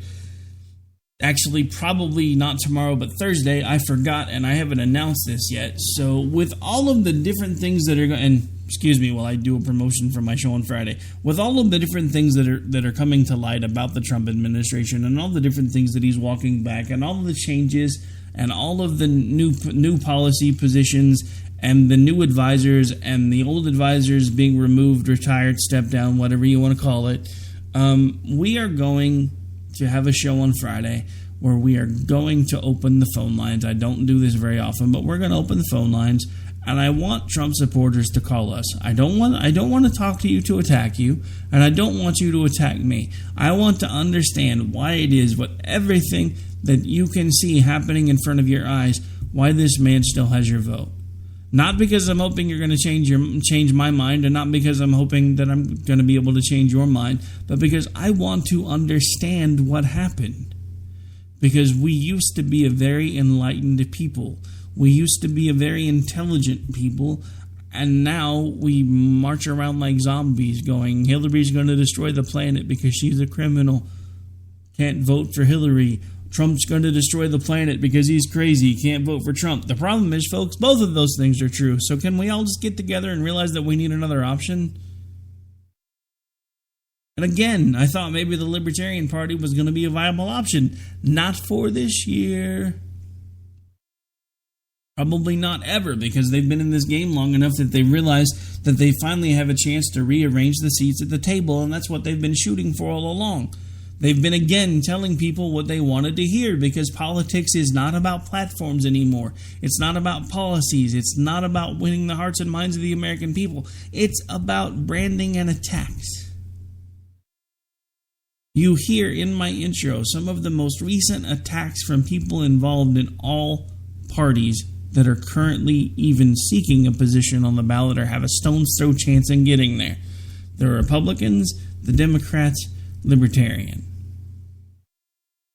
Actually, probably not tomorrow, but Thursday. I forgot, and I haven't announced this yet. So, with all of the different things that are going, and excuse me while I do a promotion for my show on Friday, with all of the different things that are coming to light about the Trump administration and all the different things that he's walking back and all of the changes and all of the new policy positions and the new advisors and the old advisors being removed, retired, stepped down, whatever you want to call it, we are going to have a show on Friday where we are going to open the phone lines. I don't do this very often, but we're going to open the phone lines, and I want Trump supporters to call us. I don't want to talk to you to attack you, and I don't want you to attack me. I want to understand why it is, what everything that you can see happening in front of your eyes, why this man still has your vote. Not because I'm hoping you're going to change my mind, and not because I'm hoping that I'm going to be able to change your mind, but because I want to understand what happened. Because we used to be a very enlightened people. We used to be a very intelligent people, and now we march around like zombies going, Hillary's going to destroy the planet because she's a criminal. Can't vote for Hillary. Trump's going to destroy the planet because he's crazy. Can't vote for Trump. The problem is, folks, both of those things are true. So can we all just get together and realize that we need another option? And again, I thought maybe the Libertarian Party was going to be a viable option. Not for this year. Probably not ever, because they've been in this game long enough that they realize that they finally have a chance to rearrange the seats at the table, and that's what they've been shooting for all along. They've been, again, telling people what they wanted to hear, because politics is not about platforms anymore. It's not about policies. It's not about winning the hearts and minds of the American people. It's about branding and attacks. You hear in my intro some of the most recent attacks from people involved in all parties that are currently even seeking a position on the ballot or have a stone's throw chance in getting there. The Republicans, the Democrats, Libertarian.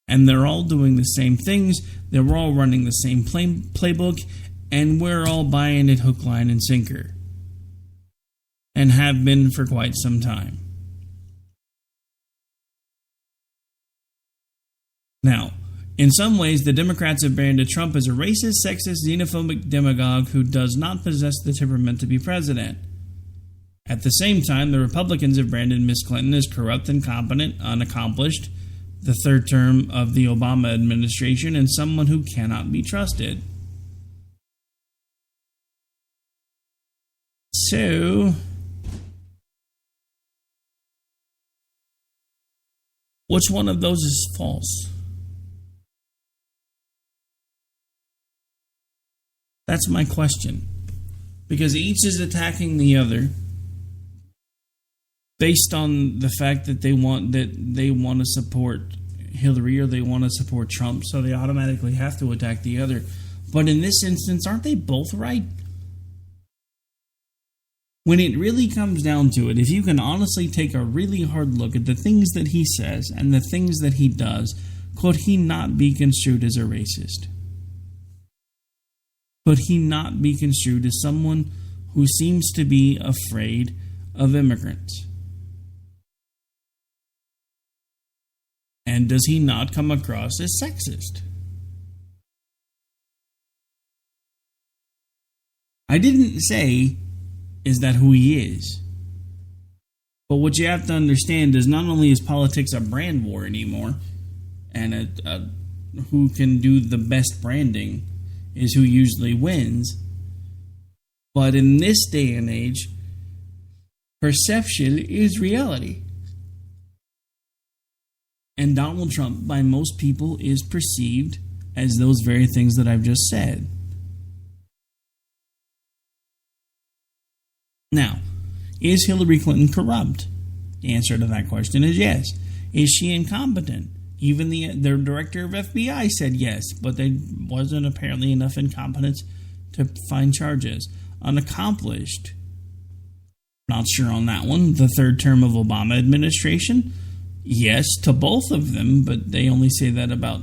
And they're all doing the same things. They're all running the same playbook. And we're all buying it hook, line, and sinker. And have been for quite some time. Now, in some ways, the Democrats have branded Trump as a racist, sexist, xenophobic demagogue who does not possess the temperament to be president. At the same time, the Republicans have branded Ms. Clinton as corrupt, incompetent, unaccomplished, the third term of the Obama administration, and someone who cannot be trusted. So, which one of those is false? That's my question. Because each is attacking the other based on the fact that they want to support Hillary or they want to support Trump, so they automatically have to attack the other. But in this instance, aren't they both right? When it really comes down to it, if you can honestly take a really hard look at the things that he says and the things that he does, could he not be construed as a racist? Could he not be construed as someone who seems to be afraid of immigrants? And does he not come across as sexist? I didn't say, is that who he is? But what you have to understand is not only is politics a brand war anymore, and who can do the best branding is who usually wins, but in this day and age, perception is reality. And Donald Trump, by most people, is perceived as those very things that I've just said. Now, is Hillary Clinton corrupt? The answer to that question is yes. Is she incompetent? Even their director of FBI said yes, but there wasn't apparently enough incompetence to find charges. Unaccomplished. Not sure on that one. The third term of Obama administration? Yes, to both of them, but they only say that about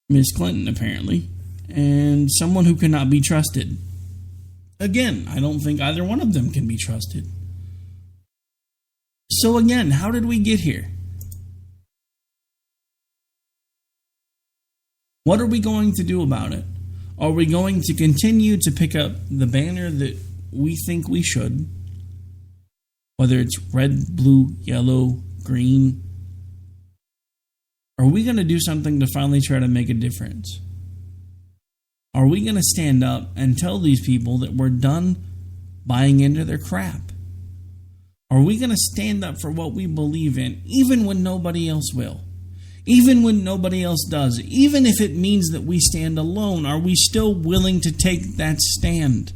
Ms. Clinton, apparently. And someone who cannot be trusted. Again, I don't think either one of them can be trusted. So again, how did we get here? What are we going to do about it? Are we going to continue to pick up the banner that we think we should? Whether it's red, blue, yellow, green. Are we going to do something to finally try to make a difference? Are we going to stand up and tell these people that we're done buying into their crap? Are we going to stand up for what we believe in, even when nobody else will? Even when nobody else does? Even if it means that we stand alone, are we still willing to take that stand?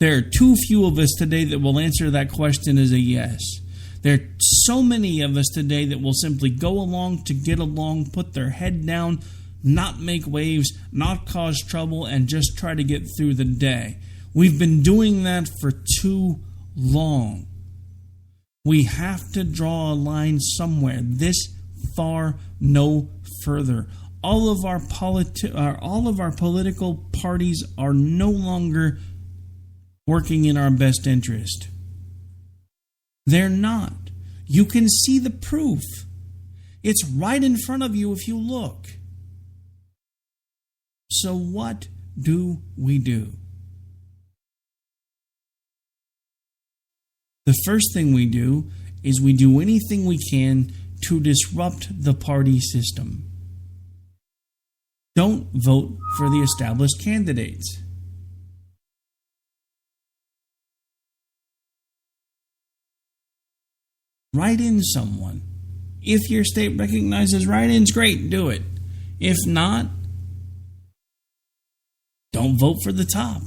There are too few of us today that will answer that question as a yes. There are so many of us today that will simply go along to get along, put their head down, not make waves, not cause trouble, and just try to get through the day. We've been doing that for too long. We have to draw a line somewhere. This far, no further. All of our political parties are no longer working in our best interest. They're not. You can see the proof. It's right in front of you if you look. So what do we do? The first thing we do is we do anything we can to disrupt the party system. Don't vote for the established candidates. Write in someone. If your state recognizes write-ins, great, do it. If not, don't vote for the top.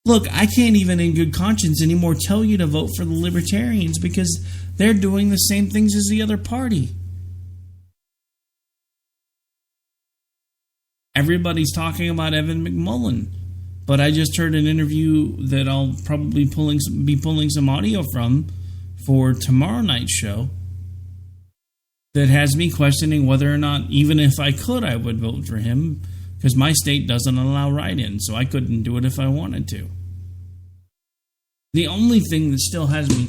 Look, I can't even in good conscience anymore tell you to vote for the Libertarians because they're doing the same things as the other party. Everybody's talking about Evan McMullin, but I just heard an interview that I'll probably be pulling some audio from for tomorrow night's show that has me questioning whether or not, even if I could, I would vote for him, because my state doesn't allow write-ins, so I couldn't do it if I wanted to. The only thing that still has me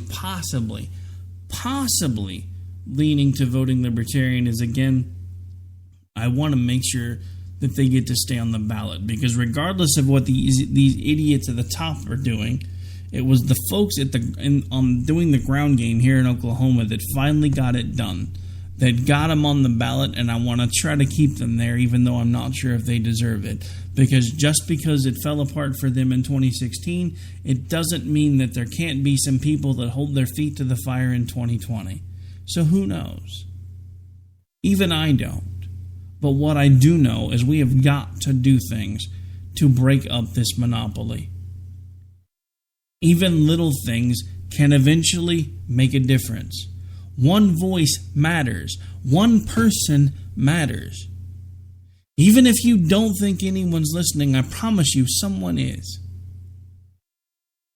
possibly leaning to voting Libertarian is, again, I want to make sure that they get to stay on the ballot, because regardless of what these idiots at the top are doing, it was the folks doing the ground game here in Oklahoma that finally got it done, that got them on the ballot, and I want to try to keep them there, even though I'm not sure if they deserve it. Because just because it fell apart for them in 2016, it doesn't mean that there can't be some people that hold their feet to the fire in 2020. So who knows? Even I don't. But what I do know is we have got to do things to break up this monopoly. Even little things can eventually make a difference. One voice matters. One person matters. Even if you don't think anyone's listening, I promise you someone is.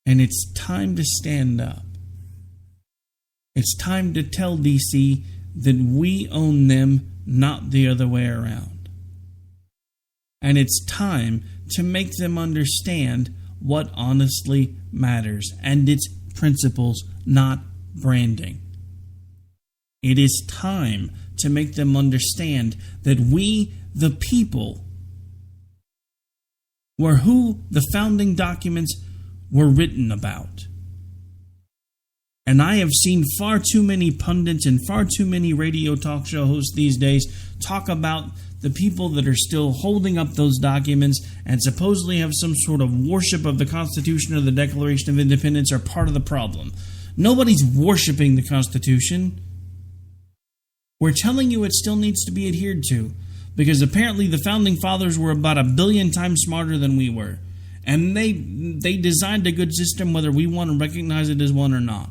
And it's time to stand up. It's time to tell DC that we own them, not the other way around. And it's time to make them understand what honestly matters, and it's principles, not branding. It is time to make them understand that we, the people, were who the founding documents were written about. And I have seen far too many pundits and far too many radio talk show hosts these days talk about the people that are still holding up those documents and supposedly have some sort of worship of the Constitution or the Declaration of Independence are part of the problem. Nobody's worshiping the Constitution. We're telling you it still needs to be adhered to, because apparently the Founding Fathers were about 1 billion times smarter than we were. And they designed a good system whether we want to recognize it as one or not.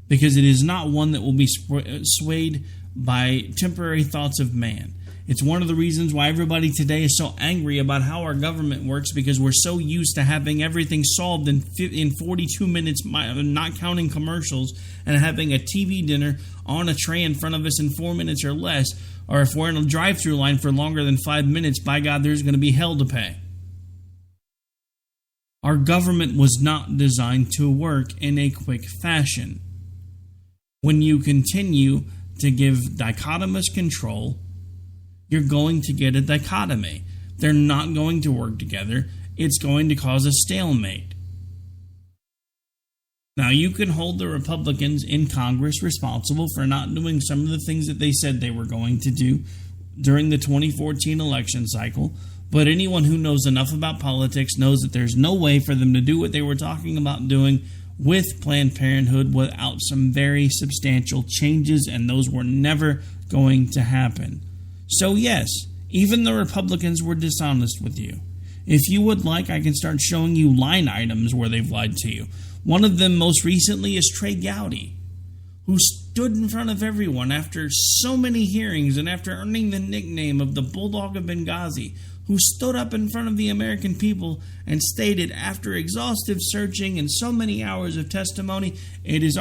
Because it is not one that will be swayed by temporary thoughts of man. It's one of the reasons why everybody today is so angry about how our government works, because we're so used to having everything solved in 42 minutes, not counting commercials, and having a TV dinner on a tray in front of us in 4 minutes or less. Or if we're in a drive-through line for longer than 5 minutes, by God, there's going to be hell to pay. Our government was not designed to work in a quick fashion. When you continue to give dichotomous control, you're going to get a dichotomy. They're not going to work together. It's going to cause a stalemate. Now, you can hold the Republicans in Congress responsible for not doing some of the things that they said they were going to do during the 2014 election cycle, but anyone who knows enough about politics knows that there's no way for them to do what they were talking about doing with Planned Parenthood without some very substantial changes, and those were never going to happen. So yes, even the Republicans were dishonest with you. If you would like, I can start showing you line items where they've lied to you. One of them most recently is Trey Gowdy, who stood in front of everyone after so many hearings and after earning the nickname of the Bulldog of Benghazi, who stood up in front of the American people and stated, after exhaustive searching and so many hours of testimony, it is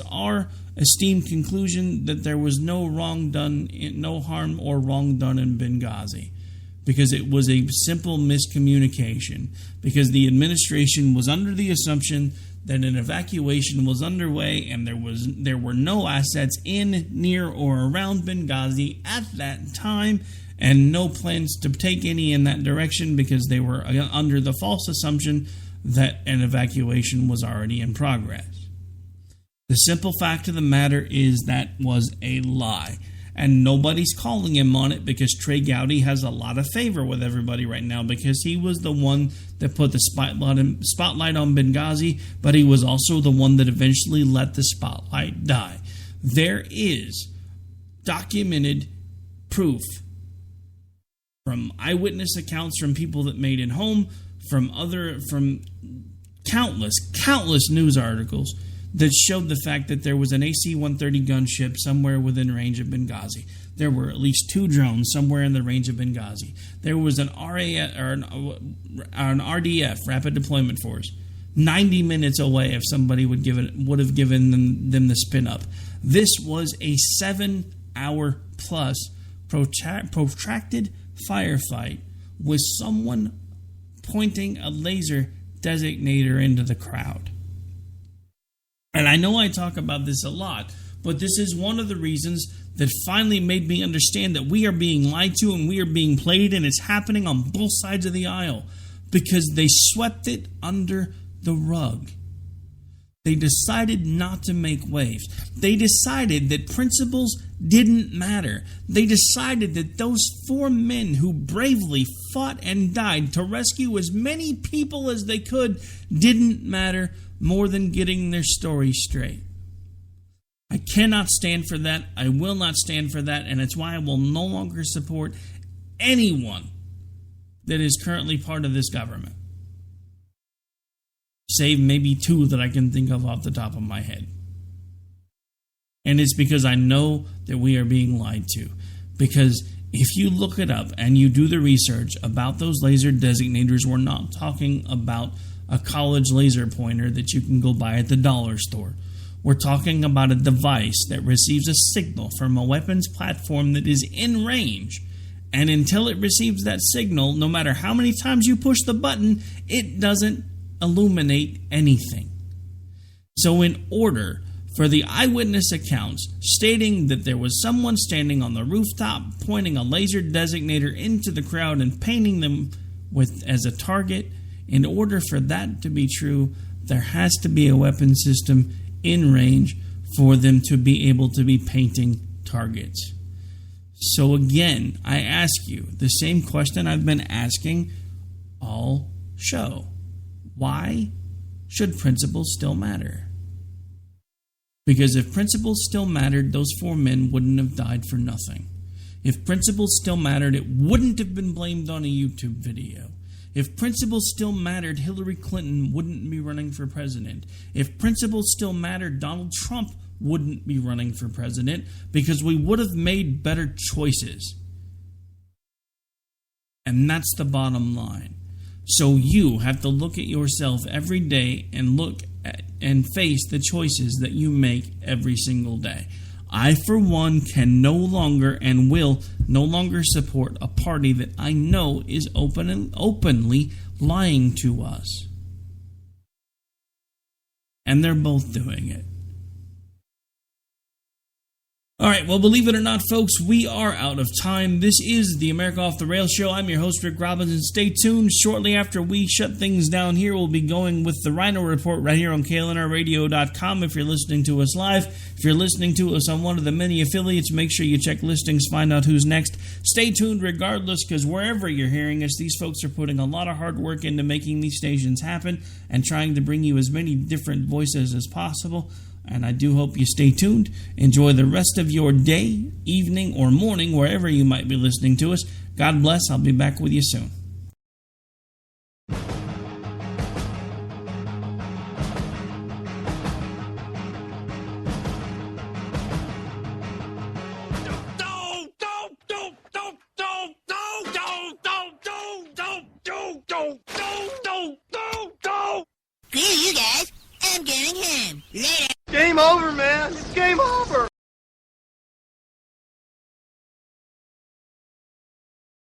our esteemed conclusion that there was no harm or wrong done in Benghazi, because it was a simple miscommunication, because the administration was under the assumption that an evacuation was underway and there were no assets in, near, or around Benghazi at that time, and no plans to take any in that direction because they were under the false assumption that an evacuation was already in progress. The simple fact of the matter is that was a lie. And nobody's calling him on it because Trey Gowdy has a lot of favor with everybody right now because he was the one that put the spotlight on Benghazi, but he was also the one that eventually let the spotlight die. There is documented proof from eyewitness accounts from people that made it home, from countless news articles that showed the fact that there was an AC-130 gunship somewhere within range of Benghazi. There were at least 2 drones somewhere in the range of Benghazi. There was an RDF, Rapid Deployment Force, 90 minutes away if somebody would have given them the spin up. This was a 7-hour plus protracted firefight with someone pointing a laser designator into the crowd. And I know I talk about this a lot, but this is one of the reasons that finally made me understand that we are being lied to and we are being played, and it's happening on both sides of the aisle because they swept it under the rug. They decided not to make waves. They decided that principles didn't matter. They decided that those 4 men who bravely fought and died to rescue as many people as they could didn't matter more than getting their story straight. I cannot stand for that. I will not stand for that. And it's why I will no longer support anyone that is currently part of this government. Save maybe 2 that I can think of off the top of my head. And it's because I know that we are being lied to. Because if you look it up and you do the research about those laser designators, we're not talking about a college laser pointer that you can go buy at the dollar store. We're talking about a device that receives a signal from a weapons platform that is in range. And until it receives that signal, no matter how many times you push the button, it doesn't illuminate anything. So in order for the eyewitness accounts stating that there was someone standing on the rooftop pointing a laser designator into the crowd and painting them as a target, in order for that to be true, there has to be a weapon system in range for them to be able to be painting targets. So again, I ask you the same question I've been asking all show. Why should principles still matter? Because if principles still mattered, those 4 men wouldn't have died for nothing. If principles still mattered, it wouldn't have been blamed on a YouTube video. If principles still mattered, Hillary Clinton wouldn't be running for president. If principles still mattered, Donald Trump wouldn't be running for president because we would have made better choices. And that's the bottom line. So you have to look at yourself every day and look at and face the choices that you make every single day. I, for one, can no longer and will no longer support a party that I know is openly lying to us. and they're both doing it. All right, well, believe it or not, folks, we are out of time. This is the America Off the Rails show. I'm your host, Rick Robinson. Stay tuned. Shortly after we shut things down here, we'll be going with the Rhino Report right here on KLNRradio.com if you're listening to us live. If you're listening to us on one of the many affiliates, make sure you check listings, find out who's next. Stay tuned regardless, because wherever you're hearing us, these folks are putting a lot of hard work into making these stations happen and trying to bring you as many different voices as possible. And I do hope you stay tuned. Enjoy the rest of your day, evening, or morning, wherever you might be listening to us. God bless. I'll be back with you soon. Screw you guys. I'm going home. Later. Game over.